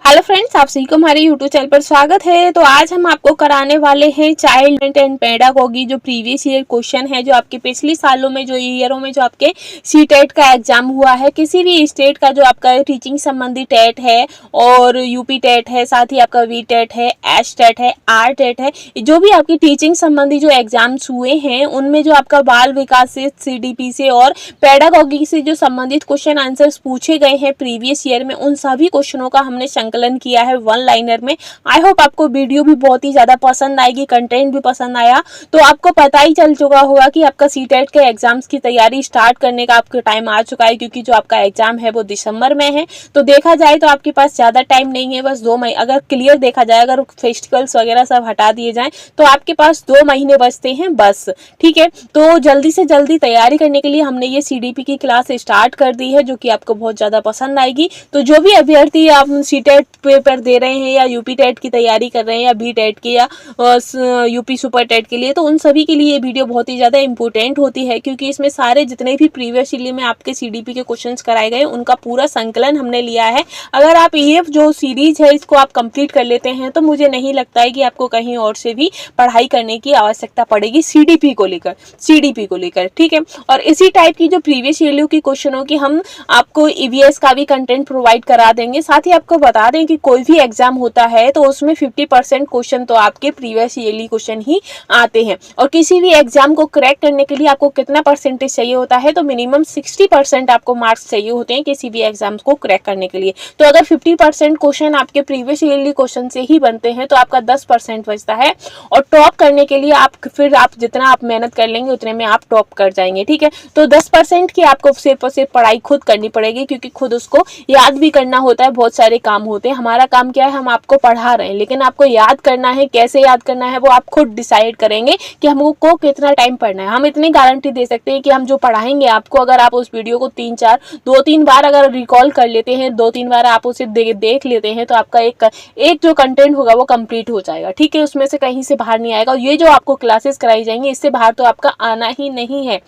Hello friends, आप सभी को हमारे यूट्यूब चैनल पर स्वागत है। तो आज हम आपको कराने वाले हैं चाइल्ड एंड पेडागोगी जो प्रीवियस ईयर क्वेश्चन है, जो आपके पिछले सालों में जो ईयरों में जो आपके सीटेट का एग्जाम हुआ है, किसी भी स्टेट का जो आपका टीचिंग संबंधी टेट है और यूपी टेट है, साथ ही आपका वी टेट है, एच टेट है, आर टेट है, जो भी आपकी टीचिंग संबंधी जो एग्जाम्स हुए हैं उनमें जो आपका बाल विकास से, सीडीपी से और पेडागोगी से जो संबंधित क्वेश्चन आंसर्स पूछे गए हैं प्रीवियस ईयर में, उन सभी क्वेश्चनों का हमने संकलन किया है वन लाइनर में। आई होप आपको वीडियो भी बहुत ही ज्यादा पसंद आएगी, कंटेंट भी पसंद आया तो आपको पता ही चल चुका होगा कि आपका सीटेट के एग्जाम्स की तैयारी स्टार्ट करने का आपका टाइम आ चुका है, क्योंकि जो आपका एग्जाम है वो दिसंबर में है। तो देखा जाए तो आपके पास ज्यादा टाइम नहीं है, बस 2 महीने अगर क्लियर देखा जाए, अगर फेस्टिवल्स वगैरह सब हटा दिए जाए तो आपके पास 2 महीने बचते हैं बस। ठीक है, तो जल्दी से जल्दी तैयारी करने के लिए हमने ये सीडीपी की क्लास स्टार्ट कर दी है, जो कि आपको बहुत ज्यादा पसंद आएगी। तो जो भी अभ्यर्थी आप सीटेट पेपर दे रहे हैं या यूपी टेट की तैयारी कर रहे हैं या बी टेट की या यूपी सुपर टेट के लिए, तो उन सभी के लिए ये वीडियो बहुत ही ज़्यादा इंपॉर्टेंट होती है, क्योंकि इसमें सारे जितने भी प्रीवियस ईयर में आपके सीडीपी के क्वेश्चंस कराए गए उनका पूरा संकलन हमने लिया है। अगर आप ये जो सीरीज है इसको आप कंप्लीट कर लेते हैं तो मुझे नहीं लगता है कि आपको कहीं और से भी पढ़ाई करने की आवश्यकता पड़ेगी सीडीपी को लेकर। ठीक है, और इसी टाइप की जो प्रीवियस ईयर की क्वेश्चनों की हम आपको ईवीएस का भी कंटेंट प्रोवाइड करा देंगे। साथ ही आपको बता दें कि कोई भी एग्जाम होता है तो उसमें 50% क्वेश्चन तो आपके प्रीवियस ईयरली क्वेश्चन ही आते हैं, और किसी भी एग्जाम को क्रैक करने के लिए आपको कितना परसेंटेज चाहिए होता है, तो मिनिमम 60% आपको मार्क्स चाहिए होते हैं किसी भी एग्जाम को क्रैक करने के लिए। तो अगर 50% क्वेश्चन आपके प्रीवियस ईयरली क्वेश्चन से ही बनते हैं तो आपका 10% बचता है, और टॉप करने के लिए आप जितना आप मेहनत कर लेंगे उतने में आप टॉप कर जाएंगे। ठीक है, तो 10% की आपको सिर्फ और सिर्फ पढ़ाई खुद करनी पड़ेगी, क्योंकि खुद उसको याद भी करना होता है, बहुत सारे काम होते हैं। हमारा काम क्या है, हम आपको पढ़ा रहे हैं, लेकिन आपको याद करना है, कैसे याद करना है वो आप खुद डिसाइड करेंगे कि हमको कितना टाइम पढ़ना है। हम इतनी गारंटी दे सकते हैं कि हम जो पढ़ाएंगे आपको, अगर आप उस वीडियो को 2-3 बार अगर रिकॉल कर लेते हैं, 2-3 बार आप उसे देख लेते हैं, तो आपका एक जो कंटेंट होगा वो कंप्लीट हो जाएगा। ठीक है, उसमें से कहीं से बाहर नहीं आएगा, और ये जो आपको क्लासेस कराई जाएंगी इससे बाहर तो आपका आना ही नहीं है,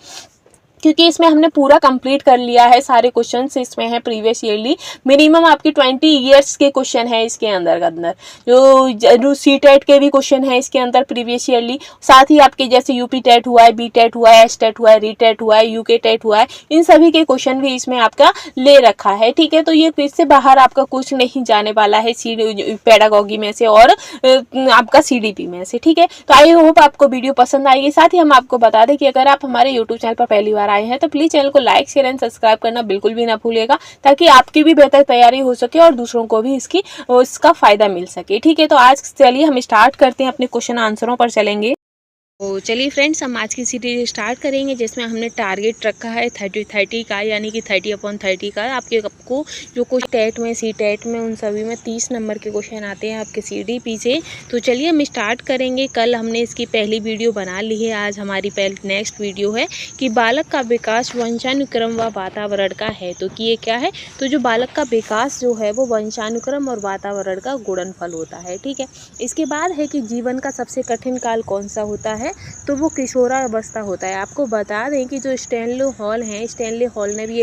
क्योंकि इसमें हमने पूरा कंप्लीट कर लिया है। सारे क्वेश्चंस इसमें है प्रीवियस ईयरली, मिनिमम आपकी 20 ईयर्स के क्वेश्चन है इसके अंदर जो सी टेट के भी क्वेश्चन है इसके अंदर प्रीवियस ईयरली। साथ ही आपके जैसे यूपी टेट हुआ है, बी टेट हुआ है, एच टेट हुआ है, री टेट हुआ है, यूके टेट हुआ है, इन सभी के क्वेश्चन भी इसमें आपका ले रखा है। ठीक है, तो ये इससे बाहर आपका कुछ नहीं जाने वाला है पेडागोगी में से और आपका सीडीपी में से। ठीक है, तो आई होप आपको वीडियो पसंद आएगी। साथ ही हम आपको बता दें कि अगर आप हमारे यूट्यूब चैनल पर पहली बार आए हैं तो प्लीज चैनल को लाइक, शेयर एंड सब्सक्राइब करना बिल्कुल भी ना भूलिएगा, ताकि आपकी भी बेहतर तैयारी हो सके और दूसरों को भी इसका फायदा मिल सके। ठीक है, तो आज चलिए हम स्टार्ट करते हैं, अपने क्वेश्चन आंसरों पर चलेंगे। तो चलिए फ्रेंड्स, हम आज की सीरीज स्टार्ट करेंगे, जिसमें हमने टारगेट रखा है 30 का, यानी कि 30/30 का। आपको जो कुछ टेट में, सी टेट में, उन सभी में 30 नंबर के क्वेश्चन आते हैं आपके सीडीपी से। तो चलिए हम स्टार्ट करेंगे। कल हमने इसकी पहली वीडियो बना ली है, आज हमारी नेक्स्ट वीडियो है कि बालक का विकास वंशानुक्रम व वातावरण का है। तो कि ये क्या है, तो जो बालक का विकास जो है वो वंशानुक्रम और वातावरण का गुणनफल होता है। ठीक है, इसके बाद है कि जीवन का सबसे कठिन काल कौन सा होता है, तो वो किशोरावस्था होता है। आपको बता दें कि जो स्टैनले हॉल ने भी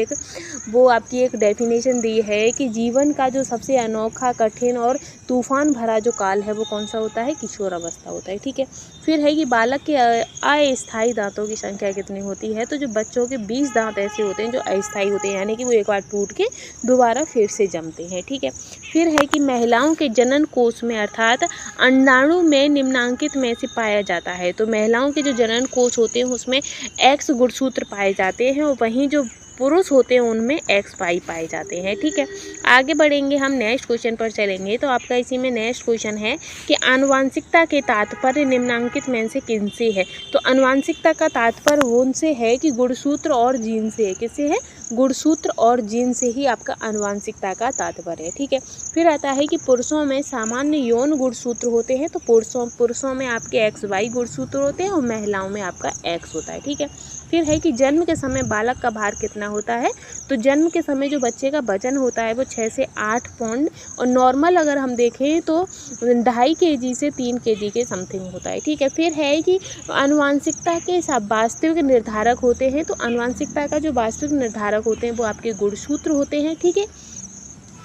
आपकी एक डेफिनेशन दी है कि जीवन का जो सबसे अनोखा, कठिन और तूफान भरा जो काल है वो कौन सा होता है, किशोरावस्था होता है। ठीक है, फिर है कि बालक के अस्थायी दांतों की संख्या कितनी होती है, तो जो बच्चों के 20 दांत ऐसे होते हैं जो अस्थायी होते हैं, यानी कि वो एक बार टूट के दोबारा फिर से जमते हैं। ठीक है, फिर है कि महिलाओं के जनन कोष में अर्थात अंडाणु में निम्नांकित में से पाया जाता है। तो महिलाओं के जो जनन कोष होते हैं उसमें एक्स गुणसूत्र पाए जाते हैं, और वहीं जो पुरुष होते हैं उनमें XY पाए जाते हैं। ठीक है, आगे बढ़ेंगे, हम नेक्स्ट क्वेश्चन पर चलेंगे। तो आपका इसी में नेक्स्ट क्वेश्चन है कि आनुवांशिकता के तात्पर्य निम्नांकित में से किनसे है। तो आनुवांशिकता का तात्पर्य उनसे है कि गुणसूत्र और जीन से है। किससे है, गुणसूत्र और जीन से ही आपका आनुवांशिकता का तात्पर्य है। ठीक है, फिर आता है कि पुरुषों में सामान्य यौन गुणसूत्र होते हैं, तो पुरुषों में आपके XY गुणसूत्र होते हैं और महिलाओं में आपका X होता है। ठीक है, फिर है कि जन्म के समय बालक का भार कितना होता है, तो जन्म के समय जो बच्चे का वजन होता है वो 6 से 8 पाउंड, और नॉर्मल अगर हम देखें तो 2.5 kg से 3 kg के समथिंग होता है। ठीक है, फिर है कि आनुवांशिकता के वास्तविक निर्धारक होते हैं, तो आनुवांशिकता का जो वास्तविक निर्धारक होते हैं वो आपके गुणसूत्र होते हैं। ठीक है,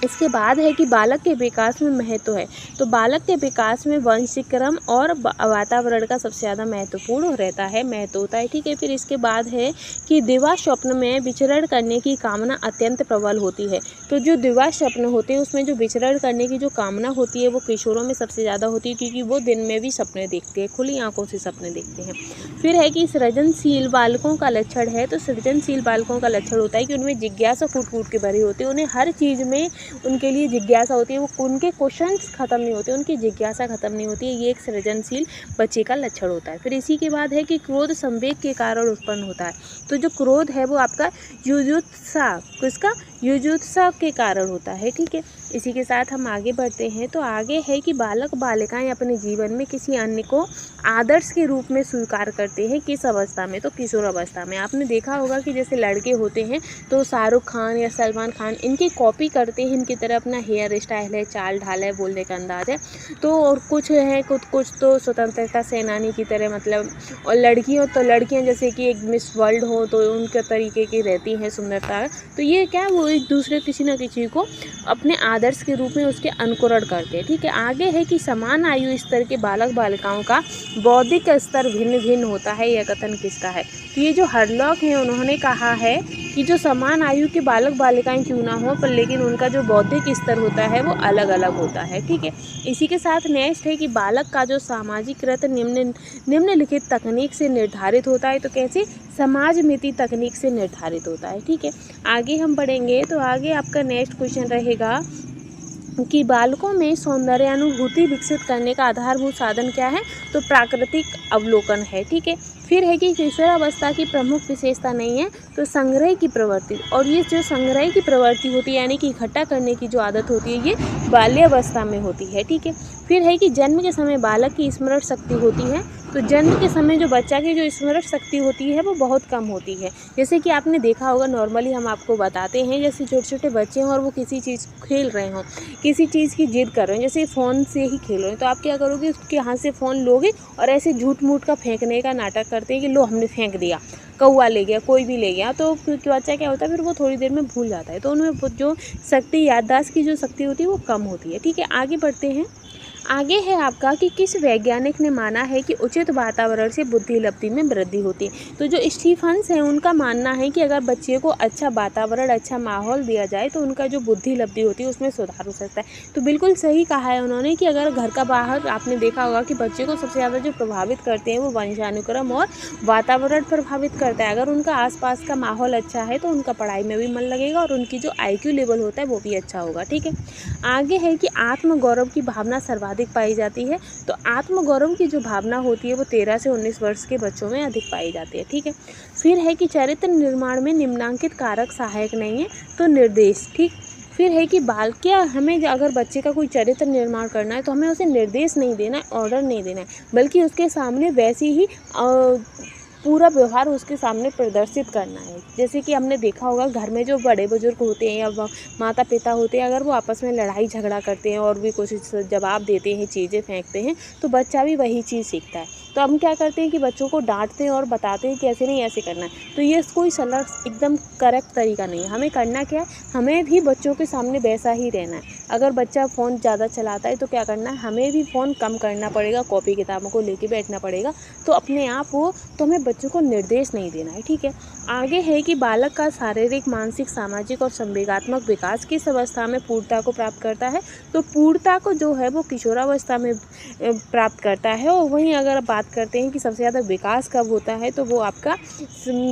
इसके बाद है कि बालक के विकास में महत्व है। तो बालक के विकास में वंशक्रम और वातावरण का सबसे ज़्यादा महत्वपूर्ण रहता है, महत्व होता है, ठीक है। फिर इसके बाद है कि दिवा स्वप्न में विचरण करने की कामना अत्यंत प्रबल होती है। तो जो दिवा स्वप्न होते हैं उसमें जो विचरण करने की जो कामना होती है वो किशोरों में सबसे ज़्यादा होती है, क्योंकि वो दिन में भी सपने देखते हैं, खुली आंखों से सपने देखते हैं। फिर है कि सृजनशील बालकों का लक्षण है। तो सृजनशील बालकों का लक्षण होता है कि उनमें जिज्ञासा फूट फूट के भरी होती है, उन्हें हर चीज़ में उनके लिए जिज्ञासा होती है, वो उनके क्वेश्चंस ख़त्म नहीं होते, उनकी जिज्ञासा ख़त्म नहीं होती है। ये एक सृजनशील बच्चे का लक्षण होता है। फिर इसी के बाद है कि क्रोध संवेग के कारण उत्पन्न होता है। तो जो क्रोध है वो आपका युजुत्सा, किसका, युजुत्सा के कारण होता है, ठीक है। इसी के साथ हम आगे बढ़ते हैं। तो आगे है कि बालक बालिकाएं अपने जीवन में किसी अन्य को आदर्श के रूप में स्वीकार करते हैं, किस अवस्था में, तो किशोर अवस्था में। आपने देखा होगा कि जैसे लड़के होते हैं तो शाहरुख खान या सलमान खान इनकी कॉपी करते हैं, इनकी तरह अपना हेयर स्टाइल है, चाल ढाल है, बोलने का अंदाज है। तो और कुछ हैं कुछ तो स्वतंत्रता सेनानी की तरह, मतलब, और लड़कियां जैसे कि एक मिस वर्ल्ड हो तो उनके तरीके की रहती हैं सुंदरता। तो ये क्या, वो एक दूसरे किसी न किसी को अपने आदर्श के रूप में उसके अनुकरण करते हैं, ठीक है। आगे है कि समान आयु स्तर के बालक बालिकाओं का बौद्धिक स्तर भिन्न भिन्न होता है। यह कथन किसका है? तो ये जो हरलॉक है उन्होंने कहा है कि जो समान आयु के बालक बालिकाएं क्यों ना हो, पर लेकिन उनका जो बौद्धिक स्तर होता है वो अलग अलग होता है, ठीक है। इसी के साथ नेक्स्ट है कि बालक का जो सामाजिकृत निम्नलिखित तकनीक से निर्धारित होता है। तो कैसे? समाज मिति तकनीक से निर्धारित होता है, ठीक है। आगे हम बढ़ेंगे तो आगे आपका नेक्स्ट क्वेश्चन रहेगा कि बालकों में सौंदर्यानुभूति विकसित करने का आधारभूत साधन क्या है? तो प्राकृतिक अवलोकन है, ठीक है। फिर है कि किशोरावस्था की प्रमुख विशेषता नहीं है, तो संग्रह की प्रवृत्ति। और ये जो संग्रह की प्रवृत्ति होती है यानी कि इकट्ठा करने की जो आदत होती है, ये बाल्यावस्था में होती है, ठीक है। फिर है कि जन्म के समय बालक की स्मरण शक्ति होती है। तो जन्म के समय जो बच्चा की जो स्मरण शक्ति होती है वो बहुत कम होती है। जैसे कि आपने देखा होगा, नॉर्मली हम आपको बताते हैं, जैसे छोटे छोटे बच्चे हों और वो किसी चीज़ खेल रहे हों, किसी चीज़ की जिद कर रहे हैं, जैसे फ़ोन से ही खेल रहे हैं, तो आप क्या करोगे, उसके हाथ से फ़ोन लोगे और ऐसे झूठ मूठ का फेंकने का नाटक करते हैं कि लो हमने फेंक दिया, कौआ ले गया, कोई भी ले गया। तो बच्चा क्या होता है, फिर वो थोड़ी देर में भूल जाता है। तो उनमें जो शक्ति, याददाश्त की जो शक्ति होती है वो कम होती है, ठीक है। आगे बढ़ते हैं। आगे है आपका कि किस वैज्ञानिक ने माना है कि उचित वातावरण से बुद्धि लब्धि में वृद्धि होती है। तो जो स्टीफन्स हैं उनका मानना है कि अगर बच्चे को अच्छा वातावरण, अच्छा माहौल दिया जाए तो उनका जो बुद्धि लब्धि होती है उसमें सुधार हो सकता है। तो बिल्कुल सही कहा है उन्होंने कि अगर घर का बाहर, आपने देखा होगा कि बच्चे को सबसे ज़्यादा जो प्रभावित करते हैं वो वंशानुक्रम और वातावरण प्रभावित करता है। अगर उनका आसपास का माहौल अच्छा है तो उनका पढ़ाई में भी मन लगेगा और उनकी जो IQ लेवल होता है वो भी अच्छा होगा, ठीक है। आगे है कि आत्मगौरव की भावना सर्वाधिक पाई जाती है। तो आत्मगौरव की जो भावना होती है वो 13 से 19 वर्ष के बच्चों में अधिक पाई जाती है, ठीक है। फिर है कि चरित्र निर्माण में निम्नांकित कारक सहायक नहीं है, तो निर्देश, ठीक। फिर है कि हमें अगर बच्चे का कोई चरित्र निर्माण करना है तो हमें उसे निर्देश नहीं देना है, ऑर्डर नहीं देना है, बल्कि उसके सामने वैसे ही पूरा व्यवहार उसके सामने प्रदर्शित करना है। जैसे कि हमने देखा होगा, घर में जो बड़े बुजुर्ग होते हैं या माता पिता होते हैं, अगर वो आपस में लड़ाई झगड़ा करते हैं और भी कुछ जवाब देते हैं, चीज़ें फेंकते हैं, तो बच्चा भी वही चीज़ सीखता है। तो हम क्या करते हैं कि बच्चों को डांटते हैं और बताते हैं कि ऐसे नहीं, ऐसे करना है। तो ये कोई सलाह एकदम करेक्ट तरीका नहीं है। हमें करना क्या है, हमें भी बच्चों के सामने वैसा ही रहना है। अगर बच्चा फ़ोन ज़्यादा चलाता है तो क्या करना है, हमें भी फ़ोन कम करना पड़ेगा, कॉपी किताबों को लेके बैठना पड़ेगा। तो अपने आप वो, तो हमें बच्चों को निर्देश नहीं देना है, ठीक है। आगे है कि बालक का शारीरिक, मानसिक, सामाजिक और संवेगात्मक विकास किस अवस्था में पूर्णता को प्राप्त करता है? तो पूर्णता को जो है वो किशोरावस्था में प्राप्त करता है। और वहीं अगर बात करते हैं कि सबसे ज़्यादा विकास कब होता है, तो वो आपका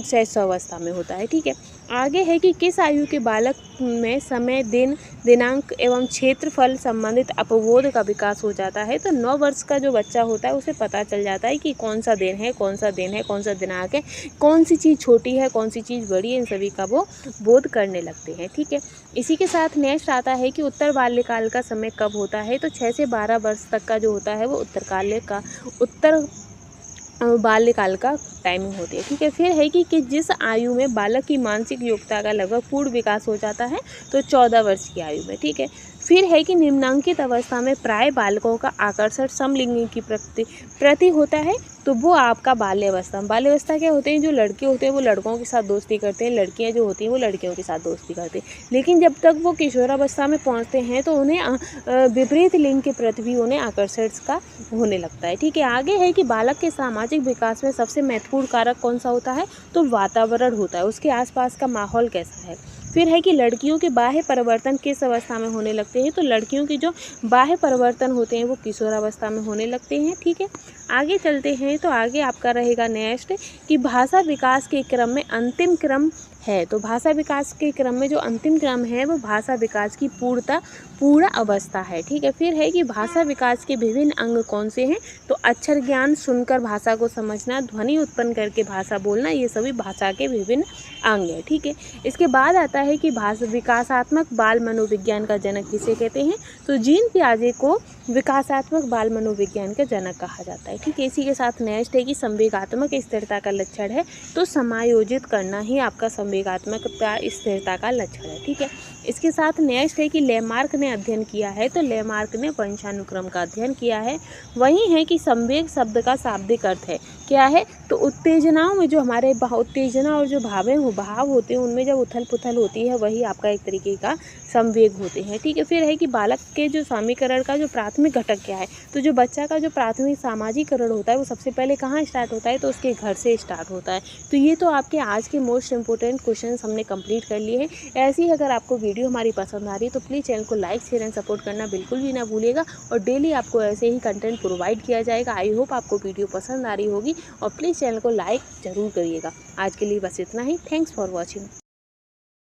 शैशवावस्था में होता है, ठीक है। आगे है कि किस आयु के बालक में समय, दिन, दिनांक एवं क्षेत्रफल संबंधित अपबोध का विकास हो जाता है? तो 9 वर्ष का जो बच्चा होता है उसे पता चल जाता है कि कौन सा दिन है, कौन सा दिन है, कौन सा दिनांक है, कौन सी चीज़ छोटी है, कौन सी चीज़ बड़ी है, इन सभी का वो बोध करने लगते हैं, ठीक है। इसी के साथ नेक्स्ट आता है कि उत्तर बाल्यकाल का समय कब होता है? तो 6 से 12 वर्ष तक का जो होता है वो उत्तर बाल्यकाल का टाइमिंग होती है, ठीक है। फिर है कि जिस आयु में बालक की मानसिक योग्यता का लगभग पूर्ण विकास हो जाता है, तो 14 वर्ष की आयु में, ठीक है। फिर है कि निम्नांकित अवस्था में प्राय बालकों का आकर्षण समलिंगी की प्रति होता है। तो वो आपका बाल्यावस्था क्या होते हैं, जो लड़के होते हैं वो लड़कों के साथ दोस्ती करते हैं, लड़कियाँ जो होती हैं वो लड़कियों के साथ दोस्ती करते हैं। लेकिन जब तक वो किशोरावस्था में पहुँचते हैं तो उन्हें विपरीत लिंग के प्रति भी उन्हें आकर्षण का होने लगता है। ठीक है, आगे है कि बालक के सामाजिक विकास में सबसे महत्वपूर्ण कारक कौन सा होता है, तो वातावरण होता है, उसके आसपास का माहौल कैसा है। फिर है कि लड़कियों के बाह्य परिवर्तन किस अवस्था में होने लगते हैं, तो लड़कियों के जो बाह्य परिवर्तन होते हैं वो किशोरावस्था में होने लगते हैं। ठीक है, आगे चलते हैं तो आगे आपका रहेगा नेक्स्ट कि भाषा विकास के क्रम में अंतिम क्रम है। तो भाषा विकास के क्रम में जो अंतिम क्रम है वो भाषा विकास की पूर्ण अवस्था है। ठीक है, फिर है कि भाषा विकास के विभिन्न अंग कौन से हैं, तो अक्षर ज्ञान, सुनकर भाषा को समझना, ध्वनि उत्पन्न करके भाषा बोलना, ये सभी भाषा के विभिन्न अंग हैं। ठीक है, इसके बाद आता है कि भाषा विकासात्मक बाल मनोविज्ञान का जनक किसे कहते हैं, तो जीन पियाजे को विकासात्मक बाल मनोविज्ञान का जनक कहा जाता है। ठीक है, इसी के साथ नेक्स्ट है कि संवेगात्मक स्थिरता का लक्षण है, तो समायोजित करना ही आपका संवेगात्मक स्थिरता का लक्षण है। ठीक है, इसके साथ नेक्स्ट है कि लेमार्क ने अध्ययन किया है, तो लेमार्क ने वंशानुक्रम का अध्ययन किया है। वही है कि संवेग शब्द का शाब्दिक अर्थ है क्या है, तो उत्तेजनाओं में जो हमारे उत्तेजना और जो भाव होते हैं उनमें जब उथल पुथल होती है वही आपका एक तरीके का संवेग होते हैं। ठीक है, फिर है कि बालक के जो समीकरण का जो प्राथमिक घटक क्या है, तो जो बच्चा का जो प्राथमिक सामाजिकरण होता है वो सबसे पहले कहाँ स्टार्ट होता है, तो उसके घर से स्टार्ट होता है। तो ये तो आपके आज के मोस्ट इंपॉर्टेंट क्वेश्चन हमने कंप्लीट कर लिए हैं। ऐसे ही अगर आपको वीडियो हमारी पसंद आ रही है तो प्लीज़ चैनल को लाइक शेयर एंड सपोर्ट करना बिल्कुल भी ना भूलिएगा, और डेली आपको ऐसे ही कंटेंट प्रोवाइड किया जाएगा। आई होप आपको वीडियो पसंद आ रही होगी, और प्लीज़ चैनल को लाइक ज़रूर करिएगा। आज के लिए बस इतना ही। Thanks for watching.